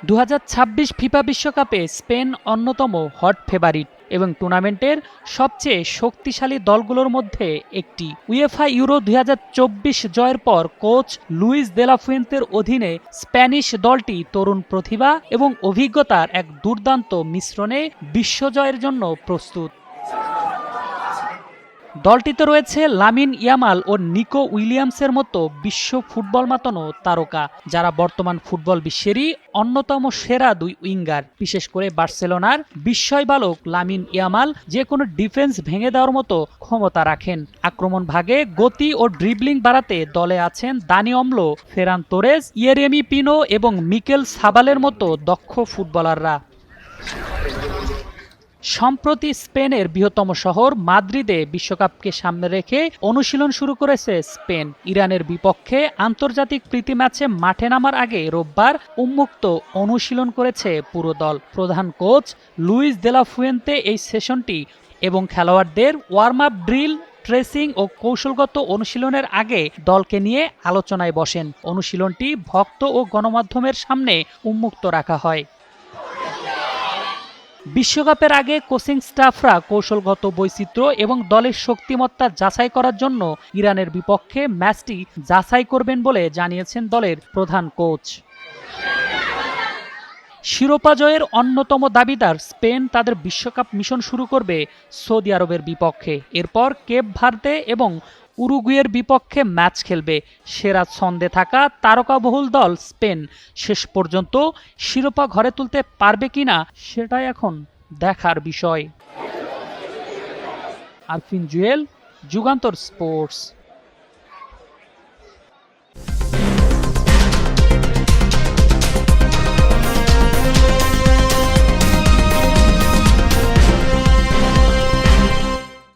2026 FIFA বিশ্বকাপে Spain অন্যতম hot favourite এবং টুর্নামেন্টের সবচেয়ে শক্তিশালী দলগুলোর মধ্যে একটি। উয়েফা ইউরো 2024 জয়ের পর কোচ লুইস দে লা ফুয়েন্তের অধীনে স্প্যানিশ দলটি তরুণ প্রতিভা এবং অভিজ্ঞতার এক দুর্দান্ত মিশ্রণে বিশ্বজয়ের জন্য প্রস্তুত। দলটিতে রয়েছে লামিন ইয়ামাল ও নিকো উইলিয়ামসের মতো বিশ্ব ফুটবল মাতানো তারকা, যারা বর্তমান ফুটবল বিশ্বেরই অন্যতম সেরা দুই উইঙ্গার। বিশেষ করে বার্সেলোনার বিস্ময় বালক লামিন ইয়ামাল যে কোনো ডিফেন্স ভেঙে দেওয়ার মতো ক্ষমতা রাখেন। আক্রমণ ভাগে গতি ও ড্রিবলিং বাড়াতে দলে আছেন দানি অমলো, ফেরান তোরেস, ইয়েরেমি পিনো এবং মিকেল সাবালের মতো দক্ষ ফুটবলাররা। সম্প্রতি স্পেনের বৃহত্তম শহর মাদ্রিদে বিশ্বকাপকে সামনে রেখে অনুশীলন শুরু করেছে স্পেন। ইরানের বিপক্ষে আন্তর্জাতিক প্রীতি ম্যাচে মাঠে নামার আগে রোববার উন্মুক্ত অনুশীলন করেছে পুরো দল। প্রধান coach Luis de la Fuente এই সেশনটি এবং খেলোয়াড়দের ওয়ার্ম আপ ড্রিল, ট্রেসিং ও কৌশলগত অনুশীলনের আগে দলকে নিয়ে আলোচনায় বসেন। অনুশীলনটি ভক্ত ও গণমাধ্যমের সামনে উন্মুক্ত রাখা হয়। বিশ্বকাপের আগে কোচিং স্টাফরা কৌশলগত বৈচিত্র্য এবং দলের শক্তিমত্তা যাচাই করার জন্য ইরানের বিপক্ষে ম্যাচটি যাচাই করবেন বলে জানিয়েছেন দলের প্রধান কোচ। শিরোপা জয়ের অন্যতম দাবিদার স্পেন তাদের বিশ্বকাপ মিশন শুরু করবে সৌদি আরবের বিপক্ষে। এরপর কেপ ভার্দে এবং উরুগুয়ের বিপক্ষে ম্যাচ খেলবে। সেরা ছন্দে থাকা তারকাবহুল দল স্পেন শেষ পর্যন্ত শিরোপা ঘরে তুলতে পারবে কিনা সেটাই এখন দেখার বিষয়। আরফিন জুয়েল, যুগান্তর স্পোর্টস।